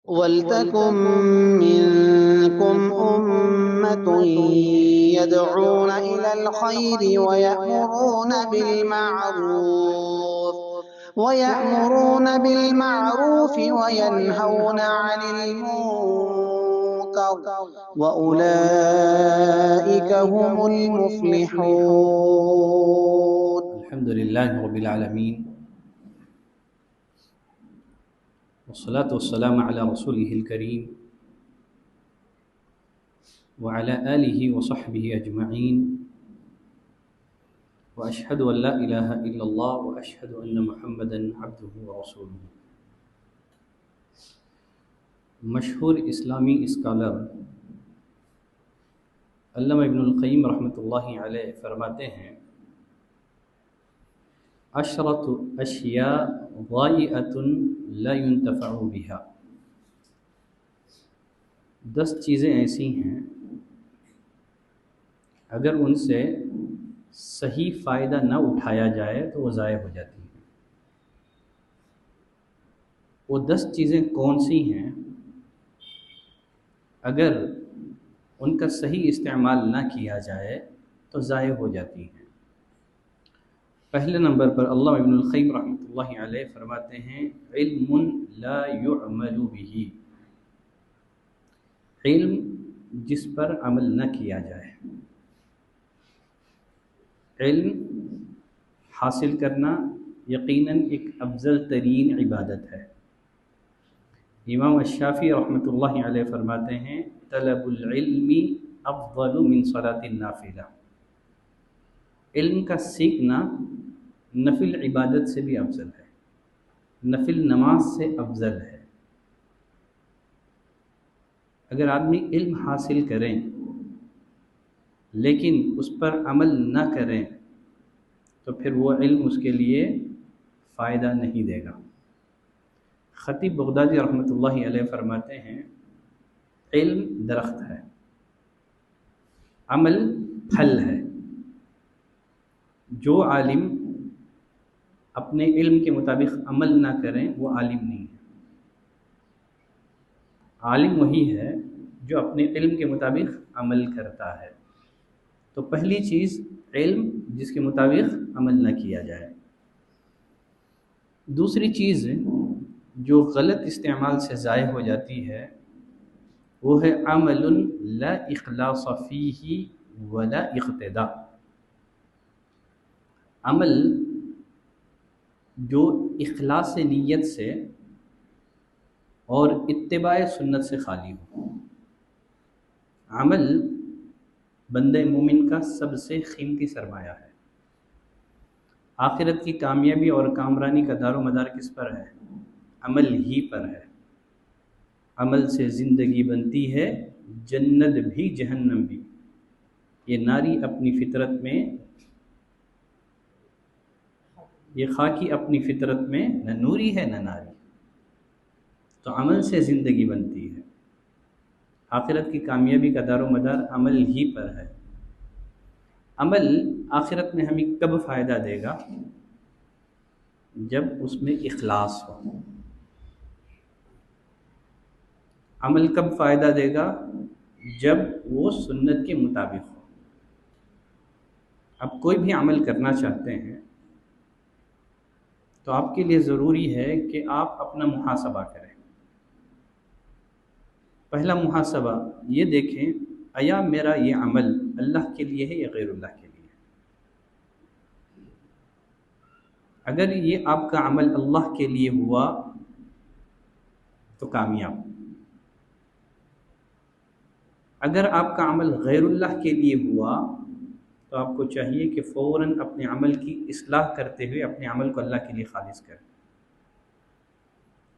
وَلْتَكُن مِّنكُمْ أُمَّةٌ يَدْعُونَ إِلَى الْخَيْرِ وَيَأْمُرُونَ بِالْمَعْرُوفِ وَيَنْهَوْنَ عَنِ الْمُنكَرِ وَأُولَئِكَ هُمُ الْمُفْلِحُونَ. الحمد لله رب العالمين والصلاة والسلام على رسوله الكريم وعلى آله وصحبه أجمعين وأشهد أن لا إله إلا الله وأشهد أن محمدا عبده ورسوله. مشہور اسلامی اسکالر علامہ ابن القیم رحمۃ اللہ علیہ فرماتے ہیں، عشرۃ اشیاء ضائعۃ لا ينتفع بها، 10 چیزیں ایسی ہیں اگر ان سے صحیح فائدہ نہ اٹھایا جائے تو وہ ضائع ہو جاتی ہیں۔ وہ 10 چیزیں کون سی ہیں؟ اگر ان کا صحیح استعمال نہ کیا جائے تو ضائع ہو جاتی ہیں۔ پہلے نمبر پر علامہ ابن القیم رحمۃ اللہ علیہ فرماتے ہیں، علم لا يعمل به، علم جس پر عمل نہ کیا جائے۔ علم حاصل کرنا یقیناً ایک افضل ترین عبادت ہے۔ امام الشافعی رحمۃ اللہ علیہ فرماتے ہیں، طلب العلم افضل من صلاۃ النافلہ، علم کا سیکھنا نفل عبادت سے بھی افضل ہے، نفل نماز سے افضل ہے۔ اگر آدمی علم حاصل کریں لیکن اس پر عمل نہ کریں تو پھر وہ علم اس کے لیے فائدہ نہیں دے گا۔ خطیب بغدادی رحمۃ اللہ علیہ فرماتے ہیں، علم درخت ہے، عمل پھل ہے۔ جو عالم اپنے علم کے مطابق عمل نہ کریں وہ عالم نہیں ہے۔ عالم وہی ہے جو اپنے علم کے مطابق عمل کرتا ہے۔ تو پہلی چیز علم جس کے مطابق عمل نہ کیا جائے۔ دوسری چیز جو غلط استعمال سے ضائع ہو جاتی ہے وہ ہے عمل لا اخلاص فیہ ولا اقتداء، عمل جو اخلاص نیت سے اور اتباع سنت سے خالی ہو۔ عمل بندہ مومن کا سب سے قیمتی سرمایہ ہے۔ آخرت کی کامیابی اور کامرانی کا دار و مدار کس پر ہے؟ عمل ہی پر ہے۔ عمل سے زندگی بنتی ہے، جنت بھی جہنم بھی۔ یہ ناری اپنی فطرت میں، یہ خاکی اپنی فطرت میں نہ نوری ہے نہ ناری۔ تو عمل سے زندگی بنتی ہے۔ آخرت کی کامیابی کا دار و مدار عمل ہی پر ہے۔ عمل آخرت میں ہمیں کب فائدہ دے گا؟ جب اس میں اخلاص ہو۔ عمل کب فائدہ دے گا؟ جب وہ سنت کے مطابق ہو۔ اب کوئی بھی عمل کرنا چاہتے ہیں تو آپ کے لیے ضروری ہے کہ آپ اپنا محاسبہ کریں۔ پہلا محاسبہ یہ دیکھیں، آیا میرا یہ عمل اللہ کے لیے ہے یا غیر اللہ کے لیے؟ اگر یہ آپ کا عمل اللہ کے لیے ہوا تو کامیاب۔ اگر آپ کا عمل غیر اللہ کے لیے ہوا تو آپ کو چاہیے کہ فوراً اپنے عمل کی اصلاح کرتے ہوئے اپنے عمل کو اللہ کے لیے خالص کریں۔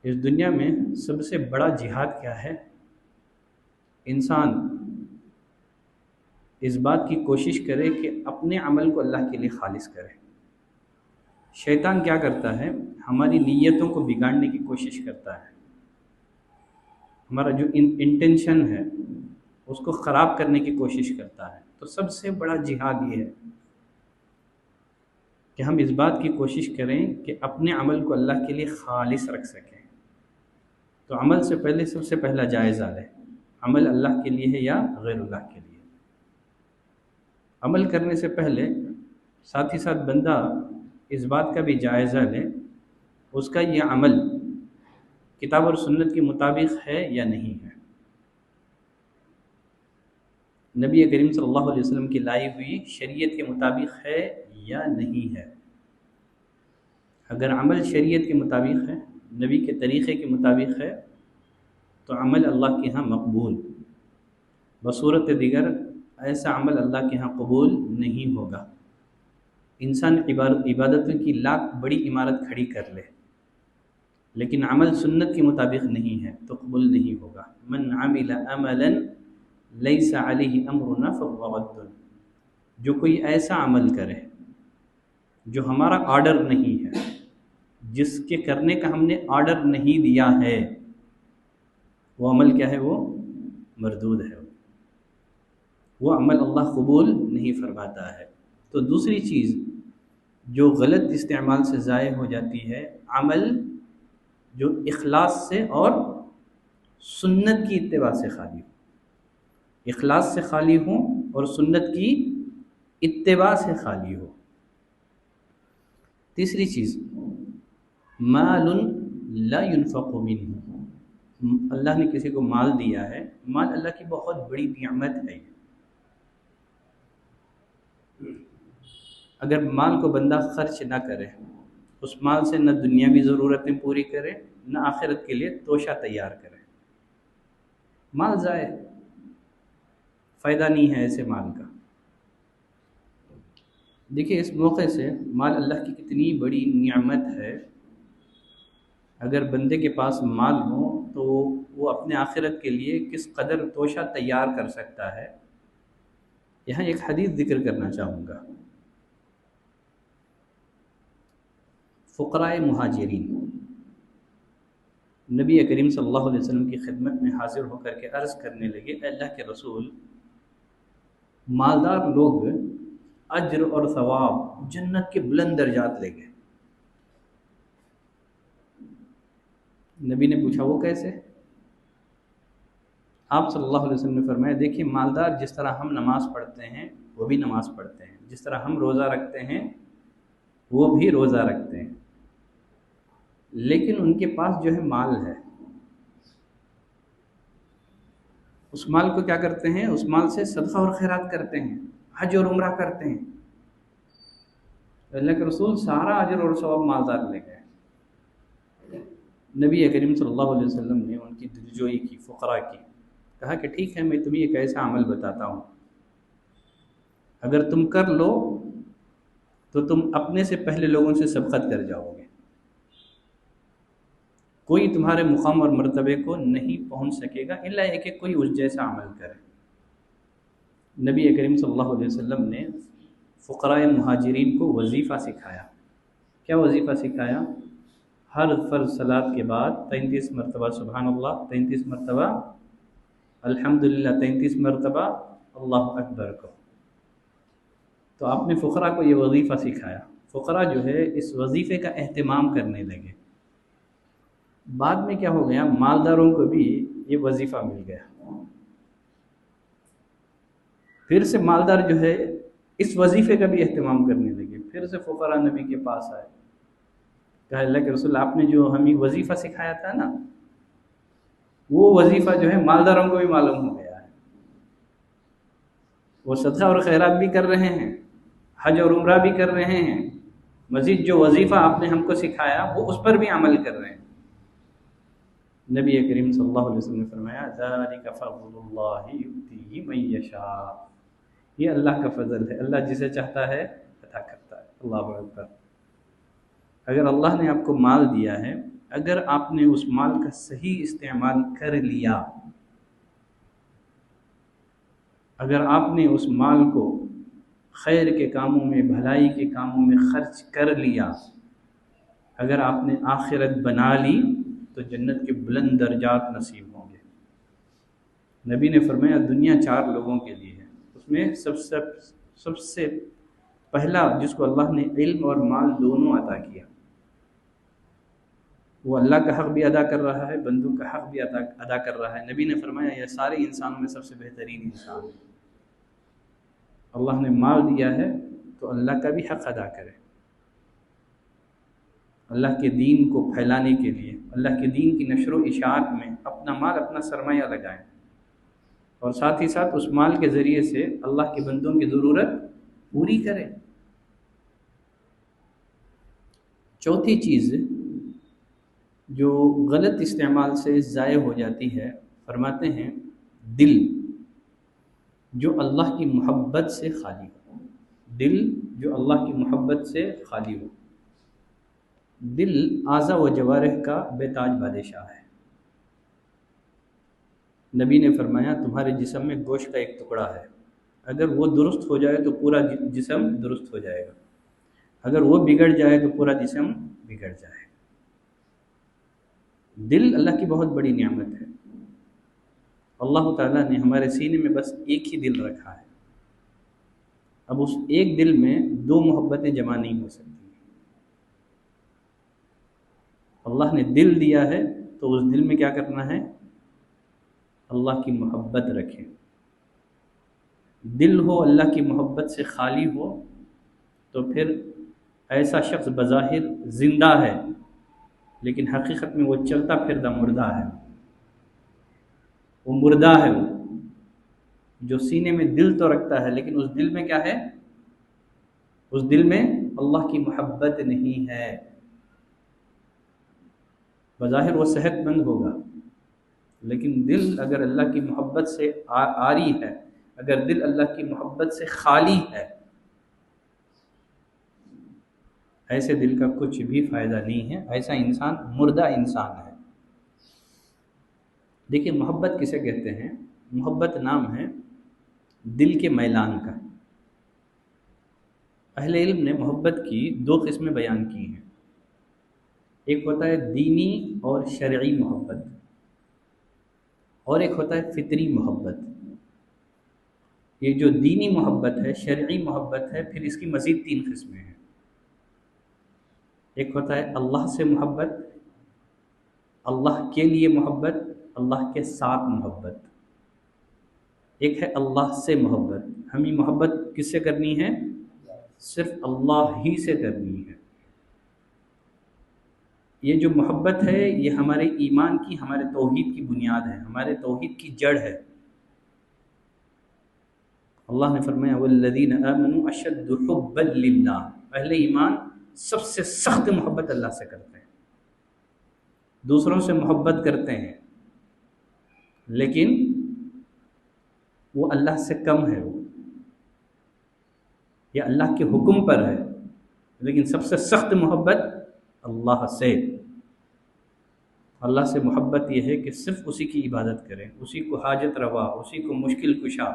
اس دنیا میں سب سے بڑا جہاد کیا ہے؟ انسان اس بات کی کوشش کرے کہ اپنے عمل کو اللہ کے لیے خالص کرے۔ شیطان کیا کرتا ہے؟ ہماری نیتوں کو بگاڑنے کی کوشش کرتا ہے، ہمارا جو انٹینشن ہے اس کو خراب کرنے کی کوشش کرتا ہے۔ تو سب سے بڑا جہاد یہ ہے کہ ہم اس بات کی کوشش کریں کہ اپنے عمل کو اللہ کے لیے خالص رکھ سکیں۔ تو عمل سے پہلے سب سے پہلا جائزہ لے، عمل اللہ کے لیے ہے یا غیر اللہ کے لیے۔ عمل کرنے سے پہلے ساتھ ہی ساتھ بندہ اس بات کا بھی جائزہ لے اس کا یہ عمل کتاب اور سنت کے مطابق ہے یا نہیں ہے، نبی کریم صلی اللہ علیہ وسلم کی لائی ہوئی شریعت کے مطابق ہے یا نہیں ہے۔ اگر عمل شریعت کے مطابق ہے، نبی کے طریقے کے مطابق ہے، تو عمل اللہ کے ہاں مقبول، بصورت دیگر ایسا عمل اللہ کے ہاں قبول نہیں ہوگا۔ انسان عبادتوں کی لاکھ بڑی عمارت کھڑی کر لے لیکن عمل سنت کے مطابق نہیں ہے تو قبول نہیں ہوگا۔ من عمل عملا لیس علیہ امرنا فہو رد، جو کوئی ایسا عمل کرے جو ہمارا آرڈر نہیں ہے، جس کے کرنے کا ہم نے آرڈر نہیں دیا ہے، وہ عمل کیا ہے؟ وہ مردود ہے، وہ عمل اللہ قبول نہیں فرماتا ہے۔ تو دوسری چیز جو غلط استعمال سے ضائع ہو جاتی ہے، عمل جو اخلاص سے اور سنت کی اتباع سے خالی ہو، اخلاص سے خالی ہوں اور سنت کی اتباع سے خالی ہو۔ تیسری چیز مال لا ينفق منہ، اللہ نے کسی کو مال دیا ہے، مال اللہ کی بہت بڑی نعمت ہے، اگر مال کو بندہ خرچ نہ کرے، اس مال سے نہ دنیاوی ضرورتیں پوری کرے نہ آخرت کے لیے توشہ تیار کرے، مال ضائع، فائدہ نہیں ہے ایسے مال کا۔ دیکھیے اس موقع سے مال اللہ کی کتنی بڑی نعمت ہے، اگر بندے کے پاس مال ہو تو وہ اپنے آخرت کے لیے کس قدر توشہ تیار کر سکتا ہے۔ یہاں ایک حدیث ذکر کرنا چاہوں گا، فقراء مہاجرین نبی کریم صلی اللہ علیہ وسلم کی خدمت میں حاضر ہو کر کے عرض کرنے لگے، اے اللہ کے رسول، مالدار لوگ اجر اور ثواب جنت کے بلند درجات لے گئے۔ نبی نے پوچھا وہ کیسے؟ آپ صلی اللہ علیہ وسلم نے فرمایا، دیکھیے مالدار جس طرح ہم نماز پڑھتے ہیں وہ بھی نماز پڑھتے ہیں، جس طرح ہم روزہ رکھتے ہیں وہ بھی روزہ رکھتے ہیں، لیکن ان کے پاس جو ہے مال ہے، اس مال کو کیا کرتے ہیں؟ اس مال سے صدقہ اور خیرات کرتے ہیں، حج اور عمرہ کرتے ہیں۔ اللہ کے رسول سارا اجر اور ثواب مالدار لے گئے۔ نبی کریم صلی اللہ علیہ وسلم نے ان کی دلجوئی کی، فقراء کی، کہا کہ ٹھیک ہے، میں تمہیں ایک ایسا عمل بتاتا ہوں، اگر تم کر لو تو تم اپنے سے پہلے لوگوں سے سبقت کر جاؤ گے، کوئی تمہارے مقام اور مرتبے کو نہیں پہنچ سکے گا الا یہ کہ کوئی اس جیسا عمل کرے۔ نبی کریم صلی اللہ علیہ وسلم نے فقراء مہاجرین کو وظیفہ سکھایا۔ کیا وظیفہ سکھایا؟ ہر فرض صلاۃ کے بعد 33 مرتبہ سبحان اللہ، 33 مرتبہ الحمدللہ، 33 مرتبہ اللہ اکبر کو۔ تو آپ نے فقراء کو یہ وظیفہ سکھایا، فقراء جو ہے اس وظیفے کا اہتمام کرنے لگے۔ بعد میں کیا ہو گیا؟ مالداروں کو بھی یہ وظیفہ مل گیا، پھر سے مالدار جو ہے اس وظیفے کا بھی اہتمام کرنے لگے، پھر سے فقراء نبی کے پاس آئے، کہا اللہ کے رسول آپ نے جو ہمیں وظیفہ سکھایا تھا نا، وہ وظیفہ جو ہے مالداروں کو بھی معلوم ہو گیا ہے، وہ صدقہ اور خیرات بھی کر رہے ہیں، حج اور عمرہ بھی کر رہے ہیں، مزید جو وظیفہ آپ نے ہم کو سکھایا وہ اس پر بھی عمل کر رہے ہیں۔ نبی کریم صلی اللہ علیہ وسلم نے فرمایا، ذالک فضل اللہ یؤتیہ من یشاء، یہ اللہ کا فضل ہے، اللہ جسے چاہتا ہے عطا کرتا ہے۔ اللہ اکبر۔ اگر اللہ نے آپ کو مال دیا ہے، اگر آپ نے اس مال کا صحیح استعمال کر لیا، اگر آپ نے اس مال کو خیر کے کاموں میں، بھلائی کے کاموں میں خرچ کر لیا، اگر آپ نے آخرت بنا لی تو جنت کے بلند درجات نصیب ہوں گے۔ نبی نے فرمایا دنیا 4 لوگوں کے لیے ہے، اس میں سب سے پہلا جس کو اللہ نے علم اور مال دونوں عطا کیا، وہ اللہ کا حق بھی ادا کر رہا ہے، بندوں کا حق بھی ادا کر رہا ہے۔ نبی نے فرمایا یہ سارے انسانوں میں سب سے بہترین انسان ہے۔ اللہ نے مال دیا ہے تو اللہ کا بھی حق ادا کرے، اللہ کے دین کو پھیلانے کے لیے، اللہ کے دین کی نشر و اشاعت میں اپنا مال، اپنا سرمایہ لگائیں، اور ساتھ ہی ساتھ اس مال کے ذریعے سے اللہ کے بندوں کی ضرورت پوری کریں۔ چوتھی چیز جو غلط استعمال سے ضائع ہو جاتی ہے، فرماتے ہیں دل جو اللہ کی محبت سے خالی ہو، دل جو اللہ کی محبت سے خالی ہو۔ دل اعضاء و جوارح کا بے تاج بادشاہ ہے۔ نبی نے فرمایا تمہارے جسم میں گوشت کا ایک ٹکڑا ہے، اگر وہ درست ہو جائے تو پورا جسم درست ہو جائے گا، اگر وہ بگڑ جائے تو پورا جسم بگڑ جائے۔ دل اللہ کی بہت بڑی نعمت ہے۔ اللہ تعالیٰ نے ہمارے سینے میں بس ایک ہی دل رکھا ہے، اب اس ایک دل میں دو محبتیں جمع نہیں ہو سکتی۔ اللہ نے دل دیا ہے تو اس دل میں کیا کرنا ہے؟ اللہ کی محبت رکھیں۔ دل ہو اللہ کی محبت سے خالی ہو تو پھر ایسا شخص بظاہر زندہ ہے لیکن حقیقت میں وہ چلتا پھرتا مردہ ہے، وہ مردہ ہے۔ وہ جو سینے میں دل تو رکھتا ہے لیکن اس دل میں کیا ہے؟ اس دل میں اللہ کی محبت نہیں ہے۔ بظاہر وہ صحت مند ہوگا لیکن دل اگر اللہ کی محبت سے عاری ہے، اگر دل اللہ کی محبت سے خالی ہے، ایسے دل کا کچھ بھی فائدہ نہیں ہے، ایسا انسان مردہ انسان ہے۔ دیکھیں محبت کسے کہتے ہیں؟ محبت نام ہے دل کے میلان کا۔ اہل علم نے محبت کی دو قسمیں بیان کی ہیں، ایک ہوتا ہے دینی اور شرعی محبت، اور ایک ہوتا ہے فطری محبت۔ یہ جو دینی محبت ہے، شرعی محبت ہے، پھر اس کی مزید تین قسمیں ہیں۔ ایک ہوتا ہے اللہ سے محبت، اللہ کے لیے محبت، اللہ کے ساتھ محبت۔ ایک ہے اللہ سے محبت، ہمیں محبت کس سے کرنی ہے؟ صرف اللہ ہی سے کرنی ہے۔ یہ جو محبت ہے یہ ہمارے ایمان کی، ہمارے توحید کی بنیاد ہے، ہمارے توحید کی جڑ ہے۔ اللہ نے فرمایا والذین آمنوا اشد حبا للہ، اہل ایمان سب سے سخت محبت اللہ سے کرتے ہیں، دوسروں سے محبت کرتے ہیں لیکن وہ اللہ سے کم ہے، وہ یا اللہ کے حکم پر ہے، لیکن سب سے سخت محبت اللہ سے۔ اللہ سے محبت یہ ہے کہ صرف اسی کی عبادت کریں، اسی کو حاجت روا، اسی کو مشکل کشا،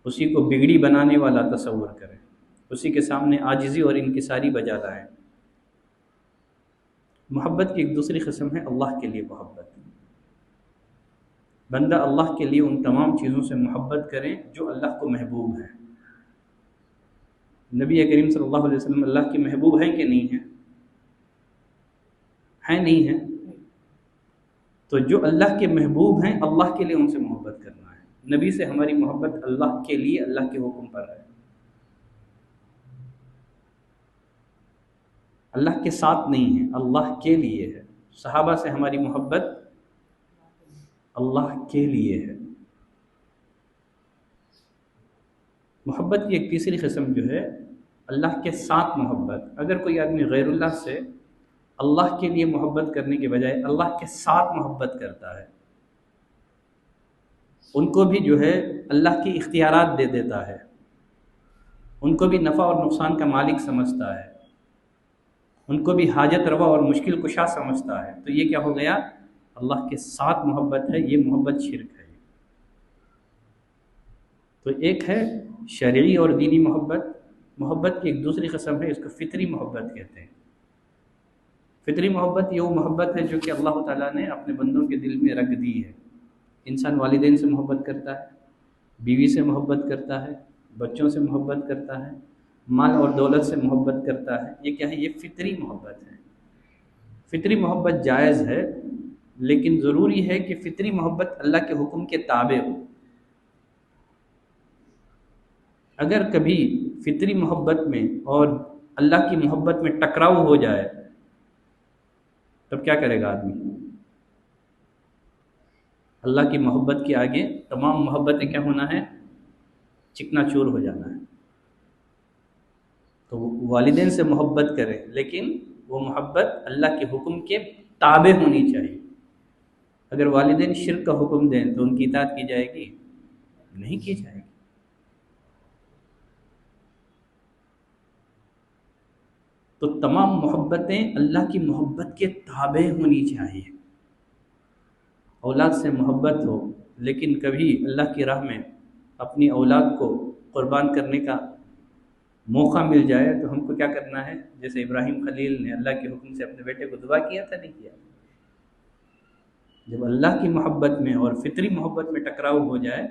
اسی کو بگڑی بنانے والا تصور کریں، اسی کے سامنے عاجزی اور انکساری بجا لائیں۔ محبت کی ایک دوسری قسم ہے اللہ کے لیے محبت۔ بندہ اللہ کے لیے ان تمام چیزوں سے محبت کریں جو اللہ کو محبوب ہیں۔ نبی کریم صلی اللہ علیہ وسلم اللہ کے محبوب ہیں کہ نہیں ہیں؟ ہیں نہیں ہیں؟ تو جو اللہ کے محبوب ہیں اللہ کے لیے ان سے محبت کرنا ہے۔ نبی سے ہماری محبت اللہ کے لیے، اللہ کے حکم پر ہے، اللہ کے ساتھ نہیں ہے، اللہ کے لیے ہے۔ صحابہ سے ہماری محبت اللہ کے لیے ہے۔ محبت کی ایک تیسری قسم جو ہے اللہ کے ساتھ محبت۔ اگر کوئی آدمی غیر اللہ سے اللہ کے لیے محبت کرنے کے بجائے اللہ کے ساتھ محبت کرتا ہے، ان کو بھی جو ہے اللہ کی اختیارات دے دیتا ہے، ان کو بھی نفع اور نقصان کا مالک سمجھتا ہے، ان کو بھی حاجت روا اور مشکل کشا سمجھتا ہے، تو یہ کیا ہو گیا؟ اللہ کے ساتھ محبت ہے، یہ محبت شرک ہے۔ تو ایک ہے شرعی اور دینی محبت۔ محبت کی ایک دوسری قسم ہے، اس کو فطری محبت کہتے ہیں۔ فطری محبت یہ وہ محبت ہے جو کہ اللہ تعالیٰ نے اپنے بندوں کے دل میں رکھ دی ہے۔ انسان والدین سے محبت کرتا ہے، بیوی سے محبت کرتا ہے، بچوں سے محبت کرتا ہے، مال اور دولت سے محبت کرتا ہے، یہ کیا ہے؟ یہ فطری محبت ہے۔ فطری محبت جائز ہے، لیکن ضروری ہے کہ فطری محبت اللہ کے حکم کے تابع ہو۔ اگر کبھی فطری محبت میں اور اللہ کی محبت میں ٹکراؤ ہو جائے تب کیا کرے گا آدمی؟ اللہ کی محبت کے آگے تمام محبتیں کیا ہونا ہے؟ چکنا چور ہو جانا ہے۔ تو والدین سے محبت کرے، لیکن وہ محبت اللہ کے حکم کے تابع ہونی چاہیے۔ اگر والدین شرک کا حکم دیں تو ان کی اطاعت کی جائے گی؟ نہیں کی جائے گی۔ تو تمام محبتیں اللہ کی محبت کے تابع ہونی چاہیے۔ اولاد سے محبت ہو، لیکن کبھی اللہ کی راہ میں اپنی اولاد کو قربان کرنے کا موقع مل جائے تو ہم کو کیا کرنا ہے؟ جیسے ابراہیم خلیل نے اللہ کے حکم سے اپنے بیٹے کو ذبح کیا تھا، نہیں کیا؟ جب اللہ کی محبت میں اور فطری محبت میں ٹکراؤ ہو جائے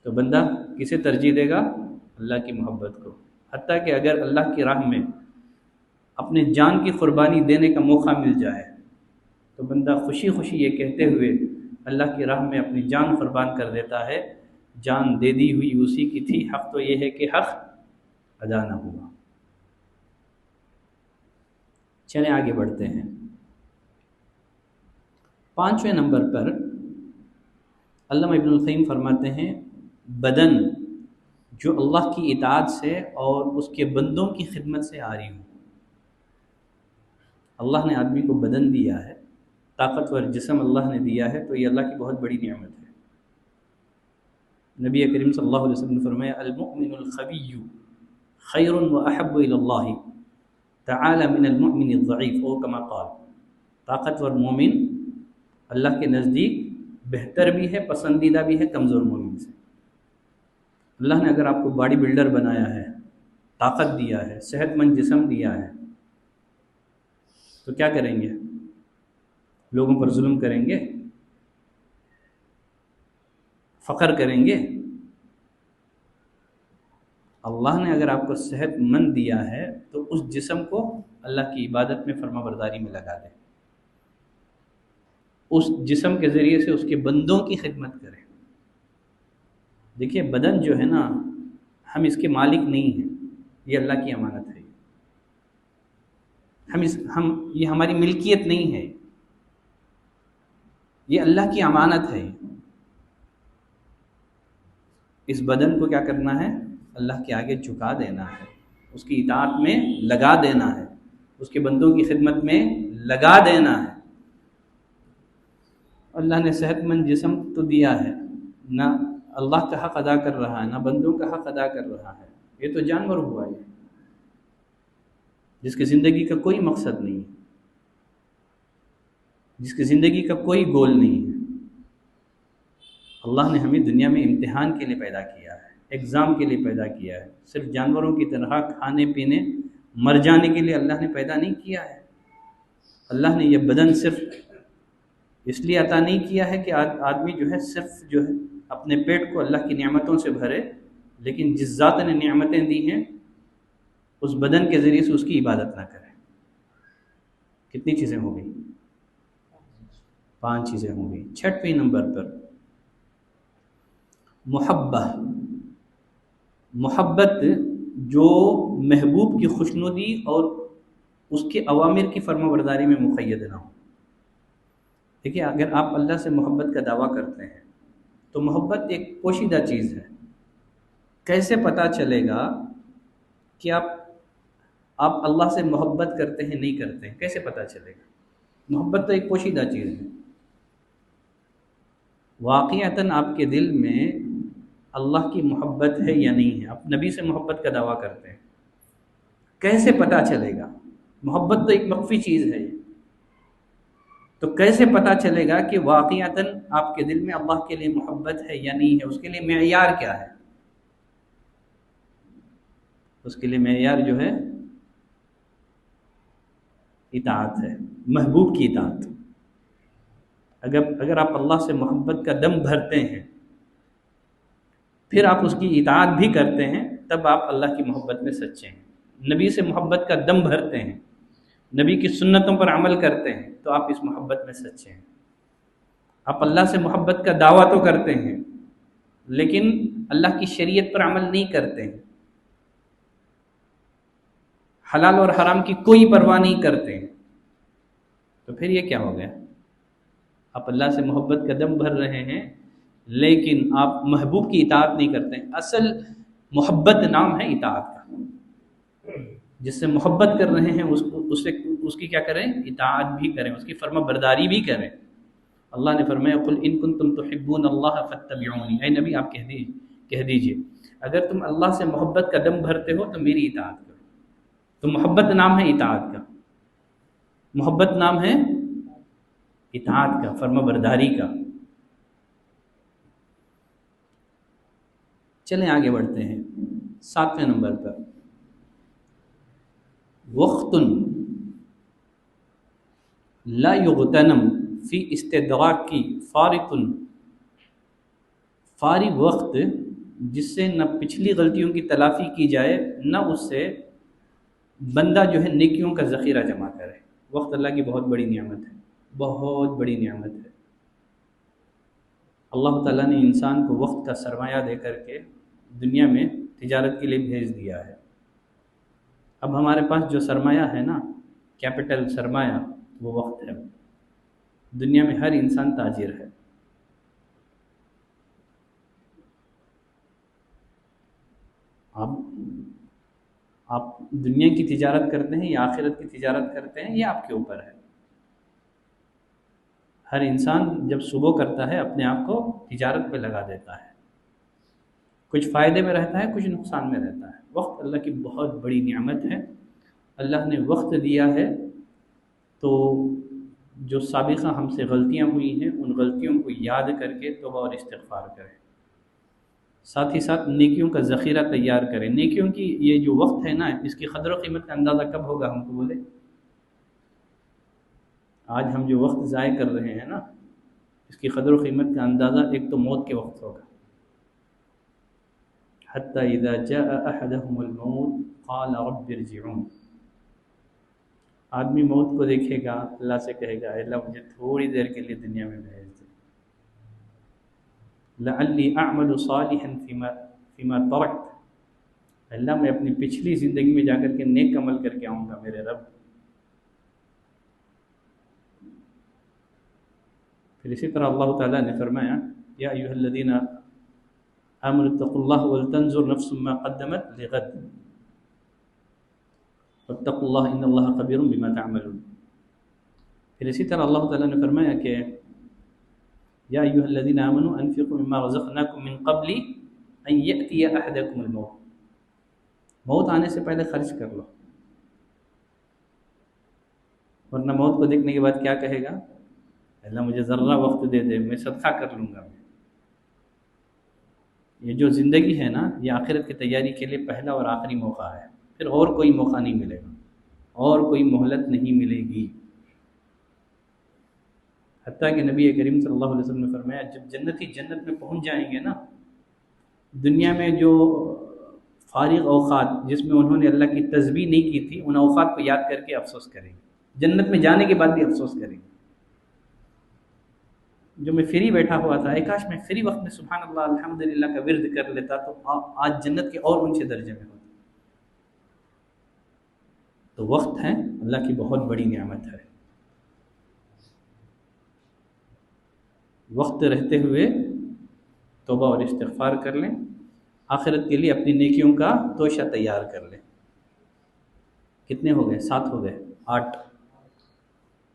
تو بندہ کسے ترجیح دے گا؟ اللہ کی محبت کو۔ حتیٰ کہ اگر اللہ کی راہ میں اپنے جان کی قربانی دینے کا موقع مل جائے تو بندہ خوشی خوشی یہ کہتے ہوئے اللہ کی راہ میں اپنی جان قربان کر دیتا ہے، جان دے دی ہوئی اسی کی تھی، حق تو یہ ہے کہ حق ادا نہ ہوا۔ چلیں آگے بڑھتے ہیں۔ 5ویں نمبر پر علامہ ابن القیم فرماتے ہیں بدن جو اللہ کی اطاعت سے اور اس کے بندوں کی خدمت سے آری ہو۔ اللہ نے آدمی کو بدن دیا ہے، طاقتور جسم اللہ نے دیا ہے، تو یہ اللہ کی بہت بڑی نعمت ہے۔ نبی کریم صلی اللہ علیہ وسلم نے فرمایا المؤمن القوی خیر واحب الی اللہ تعالی من المؤمن الضعیف، او کما قال، طاقتور مومن اللہ کے نزدیک بہتر بھی ہے، پسندیدہ بھی ہے کمزور مومن سے۔ اللہ نے اگر آپ کو باڈی بلڈر بنایا ہے، طاقت دیا ہے، صحت مند جسم دیا ہے، تو کیا کریں گے؟ لوگوں پر ظلم کریں گے؟ فخر کریں گے؟ اللہ نے اگر آپ کو صحت مند دیا ہے تو اس جسم کو اللہ کی عبادت میں فرما برداری میں لگا دیں، اس جسم کے ذریعے سے اس کے بندوں کی خدمت کریں۔ دیکھیے بدن جو ہے نا، ہم اس کے مالک نہیں ہیں، یہ اللہ کی امانت ہے۔ یہ ہماری ملکیت نہیں ہے، یہ اللہ کی امانت ہے۔ اس بدن کو کیا کرنا ہے؟ اللہ کے آگے جھکا دینا ہے، اس کی اطاعت میں لگا دینا ہے، اس کے بندوں کی خدمت میں لگا دینا ہے۔ اللہ نے صحت مند جسم تو دیا ہے، نہ اللہ کا حق ادا کر رہا ہے، نہ بندوں کا حق ادا کر رہا ہے، یہ تو جانور ہوا ہے جس کی زندگی کا کوئی مقصد نہیں ہے، جس کی زندگی کا کوئی گول نہیں ہے۔ اللہ نے ہمیں دنیا میں امتحان کے لیے پیدا کیا ہے، ایگزام کے لیے پیدا کیا ہے، صرف جانوروں کی طرح کھانے پینے مر جانے کے لیے اللہ نے پیدا نہیں کیا ہے۔ اللہ نے یہ بدن صرف اس لیے عطا نہیں کیا ہے کہ آدمی جو ہے صرف جو ہے اپنے پیٹ کو اللہ کی نعمتوں سے بھرے، لیکن جس ذات نے نعمتیں دی ہیں اس بدن کے ذریعے سے اس کی عبادت نہ کرے۔ کتنی چیزیں ہو گئی؟ 5 چیزیں ہو گئی۔ 6ویں نمبر پر محبت جو محبوب کی خوشنودی اور اس کے اوامر کی فرما برداری میں مقید نہ ہو۔ دیکھیے اگر آپ اللہ سے محبت کا دعویٰ کرتے ہیں تو محبت ایک پوشیدہ چیز ہے، کیسے پتہ چلے گا کہ آپ اللہ سے محبت کرتے ہیں نہیں کرتے ہیں؟ کیسے پتہ چلے گا؟ محبت تو ایک پوشیدہ چیز ہے۔ واقعتاً آپ کے دل میں اللہ کی محبت ہے یا نہیں ہے؟ آپ نبی سے محبت کا دعویٰ کرتے ہیں، کیسے پتہ چلے گا؟ محبت تو ایک مخفی چیز ہے، تو کیسے پتہ چلے گا کہ واقعتاً آپ کے دل میں اللہ کے لیے محبت ہے یا نہیں ہے؟ اس کے لیے معیار کیا ہے؟ اس کے لیے معیار جو ہے اطاعت ہے، محبوب کی اطاعت۔ اگر آپ اللہ سے محبت کا دم بھرتے ہیں، پھر آپ اس کی اطاعت بھی کرتے ہیں، تب آپ اللہ کی محبت میں سچے ہیں، نبی سے محبت کا دم بھرتے ہیں، نبی کی سنتوں پر عمل کرتے ہیں، تو آپ اس محبت میں سچے ہیں۔ آپ اللہ سے محبت کا دعویٰ تو کرتے ہیں لیکن اللہ کی شریعت پر عمل نہیں کرتے ہیں، حلال اور حرام کی کوئی پرواہ نہیں کرتے ہیں، تو پھر یہ کیا ہو گیا؟ آپ اللہ سے محبت کا دم بھر رہے ہیں لیکن آپ محبوب کی اطاعت نہیں کرتے ہیں۔ اصل محبت نام ہے اطاعت کا، جس سے محبت کر رہے ہیں اس کی کیا کریں؟ اطاعت بھی کریں، اس کی فرما برداری بھی کریں۔ اللہ نے فرمایا قل ان کنتم تحبون اللہ فاتبعونی، اے نبی آپ کہہ دیجئے اگر تم اللہ سے محبت کا دم بھرتے ہو تو میری اطاعت کرو۔ تو محبت نام ہے اطاعت کا، محبت نام ہے اطاعت کا، فرما برداری کا۔ چلیں آگے بڑھتے ہیں 7ویں نمبر پر، وقت لا یغتنم فی استدراک کی فارغ وقت جس سے نہ پچھلی غلطیوں کی تلافی کی جائے نہ اس سے بندہ جو ہے نیکیوں کا ذخیرہ جمع کرے۔ وقت اللہ کی بہت بڑی نعمت ہے، بہت بڑی نعمت ہے۔ اللہ تعالیٰ نے انسان کو وقت کا سرمایہ دے کر کے دنیا میں تجارت کے لیے بھیج دیا ہے۔ اب ہمارے پاس جو سرمایہ ہے نا، کیپٹل سرمایہ، وہ وقت ہے۔ دنیا میں ہر انسان تاجر ہے۔ آپ دنیا کی تجارت کرتے ہیں یا آخرت کی تجارت کرتے ہیں، یہ آپ کے اوپر ہے۔ ہر انسان جب صبح کرتا ہے اپنے آپ کو تجارت پہ لگا دیتا ہے، کچھ فائدے میں رہتا ہے، کچھ نقصان میں رہتا ہے۔ وقت اللہ کی بہت بڑی نعمت ہے۔ اللہ نے وقت دیا ہے تو جو سابقہ ہم سے غلطیاں ہوئی ہیں ان غلطیوں کو یاد کر کے توبہ اور استغفار کریں، ساتھ ہی ساتھ نیکیوں کا ذخیرہ تیار کریں۔ نیکیوں کی یہ جو وقت ہے نا، اس کی قدر و قیمت کا اندازہ کب ہوگا ہم کو بولے؟ آج ہم جو وقت ضائع کر رہے ہیں نا، اس کی قدر و قیمت کا اندازہ ایک تو موت کے وقت ہوگا۔ حتی اذا جاء احدهم الموت قال رب ارجعون، آدمی موت کو دیکھے گا، اللہ سے کہے گا اے اللہ مجھے تھوڑی دیر کے لیے دنیا میں بھیج دے، لعلی اعمل صالحا فیما ترکت، اللہ میں اپنی پچھلی زندگی میں جا کر کے نیک عمل کر کے آؤں گا میرے رب۔ پھر اسی طرح اللہ تعالیٰ نے فرمایا یا ایھا الذین آمنوا اتقوا اللہ ولتنظر نفس ما قدمت لغد واتقوا اللہ ان اللہ خبیر بما تعملون۔ پھر اسی طرح اللہ تعالیٰ نے فرمایا کہ یا ایھا الذین آمنوا انفقوا مما رزقناکم من قبل ان یأتی احدکم الموت، موت آنے سے پہلے خرچ کر لو، ورنہ موت کو دیکھنے کے بعد کیا کہے گا؟ اللہ مجھے ذرہ وقت دے دے، میں صدقہ کر لوں گا۔ یہ جو زندگی ہے نا، یہ آخرت کی تیاری کے لیے پہلا اور آخری موقع ہے، پھر اور کوئی موقع نہیں ملے گا، اور کوئی مہلت نہیں ملے گی۔ حتیٰ کہ نبی کریم صلی اللہ علیہ وسلم نے فرمایا جب جنتی جنت میں پہنچ جائیں گے نا، دنیا میں جو فارغ اوقات جس میں انہوں نے اللہ کی تسبیح نہیں کی تھی، ان اوقات کو یاد کر کے افسوس کریں گے، جنت میں جانے کے بعد بھی افسوس کریں گے۔ جو میں فری بیٹھا ہوا تھا، ایک کاش میں فری وقت میں سبحان اللہ الحمدللہ کا ورد کر لیتا تو آج جنت کے اور اونچے درجے میں ہوتا۔ تو وقت ہے اللہ کی بہت بڑی نعمت ہے۔ وقت رہتے ہوئے توبہ اور استغفار کر لیں، آخرت کے لیے اپنی نیکیوں کا توشہ تیار کر لیں۔ کتنے ہو گئے؟ 7 ہو گئے، 8۔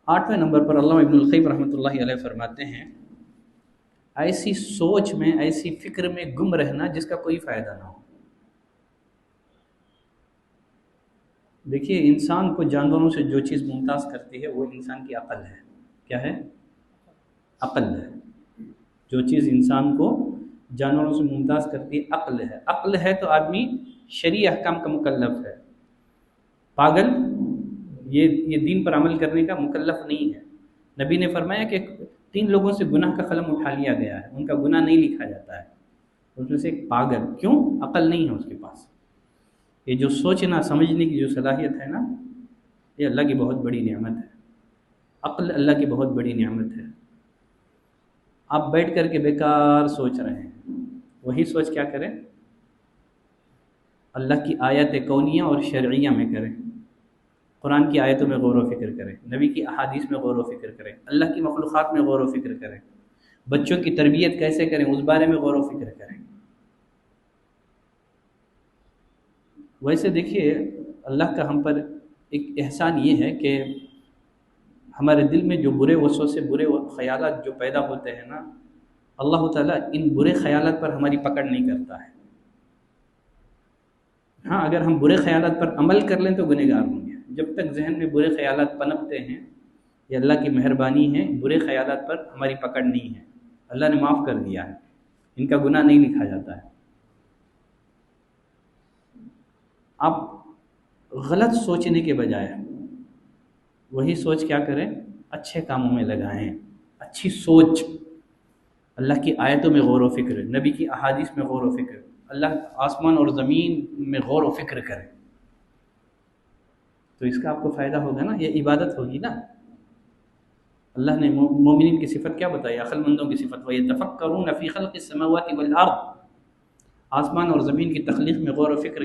8ویں نمبر پر علامہ ابن القیم رحمۃ اللہ علیہ فرماتے ہیں ایسی سوچ میں، ایسی فکر میں گم رہنا جس کا کوئی فائدہ نہ ہو۔ دیکھیے انسان کو جانوروں سے جو چیز ممتاز کرتی ہے وہ انسان کی عقل ہے۔ کیا ہے؟ عقل ہے۔ جو چیز انسان کو جانوروں سے ممتاز کرتی ہے عقل ہے۔ عقل ہے تو آدمی شرعی احکام کا مکلف ہے، پاگل یہ دین پر عمل کرنے کا مکلف نہیں ہے۔ نبی نے فرمایا کہ 3 لوگوں سے گناہ کا قلم اٹھا لیا گیا ہے، ان کا گناہ نہیں لکھا جاتا ہے، اس میں سے ایک پاگل۔ کیوں؟ عقل نہیں ہے اس کے پاس۔ یہ جو سوچنا سمجھنے کی جو صلاحیت ہے نا، یہ اللہ کی بہت بڑی نعمت ہے۔ عقل اللہ کی بہت بڑی نعمت ہے۔ آپ بیٹھ کر کے بیکار سوچ رہے ہیں، وہی سوچ کیا کریں؟ اللہ کی آیات کونیہ اور شرعیہ میں کریں، قرآن کی آیتوں میں غور و فکر کریں، نبی کی احادیث میں غور و فکر کریں، اللہ کی مخلوقات میں غور و فکر کریں، بچوں کی تربیت کیسے کریں اس بارے میں غور و فکر کریں۔ ویسے دیکھیے، اللہ کا ہم پر ایک احسان یہ ہے کہ ہمارے دل میں جو برے وسوسے، برے خیالات جو پیدا ہوتے ہیں نا، اللہ تعالیٰ ان برے خیالات پر ہماری پکڑ نہیں کرتا ہے۔ ہاں، اگر ہم برے خیالات پر عمل کر لیں تو گنہگار ہوں گے۔ جب تک ذہن میں برے خیالات پنپتے ہیں، یہ اللہ کی مہربانی ہے، برے خیالات پر ہماری پکڑ نہیں ہے، اللہ نے معاف کر دیا ہے، ان کا گناہ نہیں لکھا جاتا ہے۔ آپ غلط سوچنے کے بجائے وہی سوچ کیا کریں؟ اچھے کاموں میں لگائیں، اچھی سوچ، اللہ کی آیتوں میں غور و فکر، نبی کی احادیث میں غور و فکر، اللہ آسمان اور زمین میں غور و فکر کریں، تو اس کا آپ کو فائدہ ہوگا نا، یہ عبادت ہوگی نا۔ اللہ نے مومنین کی صفت کیا بتائی؟ عقل مندوں کی صفت، وَيَتَفَكَّرُونَ فِي خَلْقِ السَّمَاوَاتِ وَالْأَرْضِ، آسمان اور زمین کی تخلیق میں غور و فکر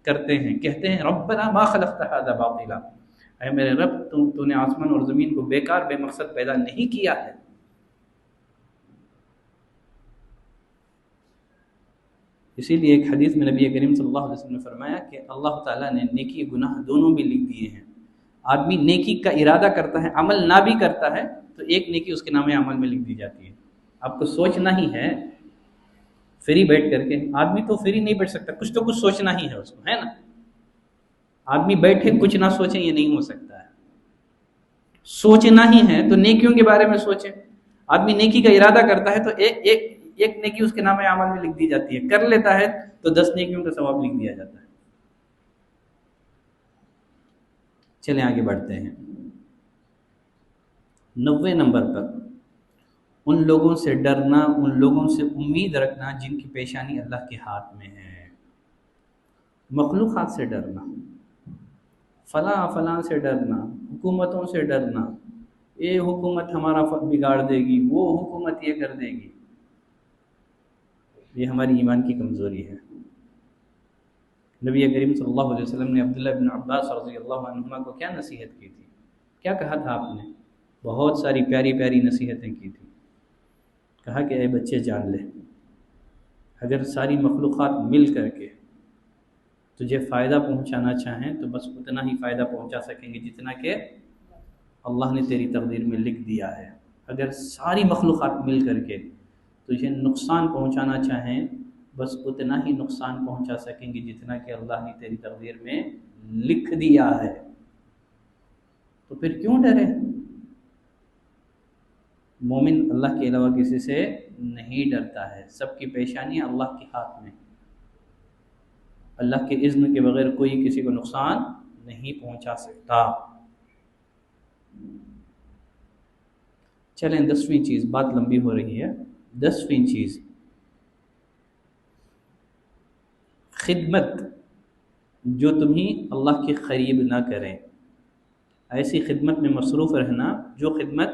کرتے ہیں، کہتے ہیں ربنا ما خلقت هذا باطلا، اے میرے رب تو نے آسمان اور زمین کو بیکار بے مقصد پیدا نہیں کیا ہے۔ اسی لیے ایک حدیث میں نبی کریم صلی اللہ علیہ وسلم نے فرمایا کہ اللہ تعالیٰ نے نیکی گناہ دونوں بھی لکھ دیے ہیں۔ آدمی نیکی کا ارادہ کرتا ہے، عمل نہ بھی کرتا ہے تو ایک نیکی اس کے نام عمل میں لکھ دی جاتی ہے۔ آپ کو سوچنا ہی ہے، فری بیٹھ کر کے، آدمی تو فری نہیں بیٹھ سکتا، کچھ تو کچھ سوچنا ہی ہے اس کو، ہے نا۔ آدمی بیٹھے کچھ نہ سوچیں، یہ نہیں ہو سکتا ہے۔ سوچنا ہی ہے تو نیکیوں کے بارے میں سوچیں۔ آدمی نیکی کا ارادہ کرتا ہے تو ایک نیکی اس کے نام عمل میں لکھ دی جاتی ہے، کر لیتا ہے تو 10 نیکیوں کا ثواب لکھ دیا جاتا ہے۔ چلیں آگے بڑھتے ہیں۔ 90 نمبر پر، ان لوگوں سے ڈرنا، ان لوگوں سے امید رکھنا جن کی پیشانی اللہ کے ہاتھ میں ہے۔ مخلوقات سے ڈرنا، فلاں سے ڈرنا، حکومتوں سے ڈرنا، یہ حکومت ہمارا بگاڑ دے گی، وہ حکومت یہ کر دے گی، یہ ہماری ایمان کی کمزوری ہے۔ نبی کریم صلی اللہ علیہ وسلم نے عبداللہ بن عباس رضی اللہ عنہما کو کیا نصیحت کی تھی؟ کیا کہا تھا آپ نے؟ بہت ساری پیاری پیاری نصیحتیں کی تھی۔ کہا کہ اے بچے جان لے، اگر ساری مخلوقات مل کر کے تجھے فائدہ پہنچانا چاہیں تو بس اتنا ہی فائدہ پہنچا سکیں گے جتنا کہ اللہ نے تیری تقدیر میں لکھ دیا ہے۔ اگر ساری مخلوقات مل کر کے تجھے نقصان پہنچانا چاہیں بس اتنا ہی نقصان پہنچا سکیں گے جتنا کہ اللہ نے تیری تقدیر میں لکھ دیا ہے۔ تو پھر کیوں ڈرے؟ مومن اللہ کے علاوہ کسی سے نہیں ڈرتا ہے، سب کی پیشانی اللہ کے ہاتھ میں، اللہ کے اذن کے بغیر کوئی کسی کو نقصان نہیں پہنچا سکتا۔ چلیں 10ویں چیز، بات لمبی ہو رہی ہے۔ 10ویں چیز، خدمت جو تمہیں اللہ کے قریب نہ کریں، ایسی خدمت میں مصروف رہنا جو خدمت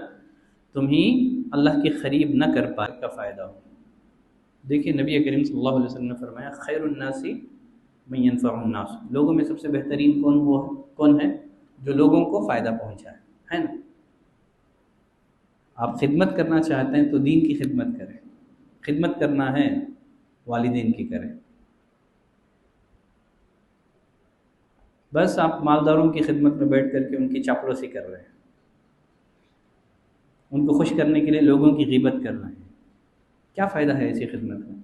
تمہیں اللہ کے قریب نہ کر پائے کا فائدہ ہو۔ دیکھیے نبی کریم صلی اللہ علیہ وسلم نے فرمایا خیر الناس من ينفع الناس، لوگوں میں سب سے بہترین کون ہے؟ جو لوگوں کو فائدہ پہنچائے، ہے نا۔ آپ خدمت کرنا چاہتے ہیں تو دین کی خدمت کریں، خدمت کرنا ہے والدین کی کریں۔ بس آپ مالداروں کی خدمت میں بیٹھ کر کے ان کی چاپلوسی کر رہے ہیں، ان کو خوش کرنے کے لیے لوگوں کی غیبت کر رہے ہیں، کیا فائدہ ہے ایسی خدمت کا؟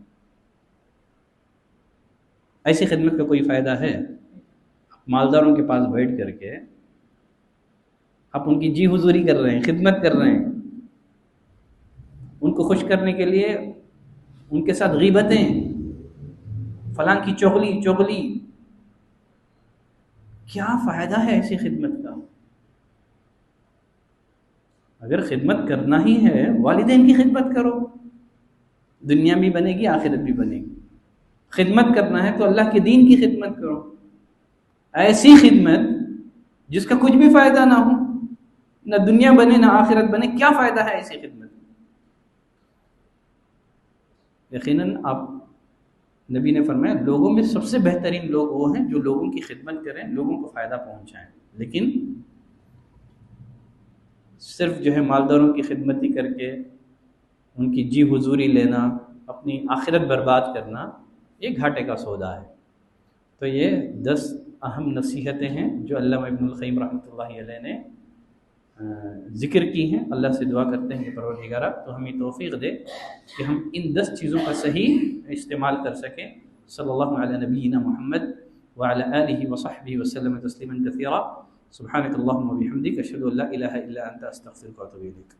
ایسی خدمت کا کوئی فائدہ ہے؟ مالداروں کے پاس بیٹھ کر کے آپ ان کی جی حضوری کر رہے ہیں، خدمت کر رہے ہیں، ان کو خوش کرنے کے لیے ان کے ساتھ غیبتیں، فلاں کی چغلی، کیا فائدہ ہے ایسی خدمت کا؟ اگر خدمت کرنا ہی ہے والدین کی خدمت کرو، دنیا بھی بنے گی آخرت بھی بنے گی۔ خدمت کرنا ہے تو اللہ کے دین کی خدمت کرو۔ ایسی خدمت جس کا کچھ بھی فائدہ نہ ہو، نہ دنیا بنے نہ آخرت بنے، کیا فائدہ ہے ایسی خدمت؟ یقیناً آپ نبی نے فرمایا لوگوں میں سب سے بہترین لوگ وہ ہیں جو لوگوں کی خدمت کریں، لوگوں کو فائدہ پہنچائیں، لیکن صرف جو ہے مالداروں کی خدمت ہی کر کے ان کی جی حضوری لینا، اپنی آخرت برباد کرنا، یہ گھاٹے کا سودا ہے۔ تو یہ 10 اہم نصیحتیں ہیں جو علامہ ابن القیم رحمۃ اللہ علیہ نے ذکر کی ہیں۔ اللہ سے دعا کرتے ہیں کہ پروردگارہ تو ہمیں توفیق دے کہ ہم ان 10 چیزوں کا صحیح استعمال کر سکیں۔ صلی اللہ علی نبینا محمد وعلی آلہ وصحبہ وسلم تسلیما کثیرا۔ سبحانک اللہم وبحمدک، اشہد ان لا الہ الا انت، استغفرک واتوب الیک۔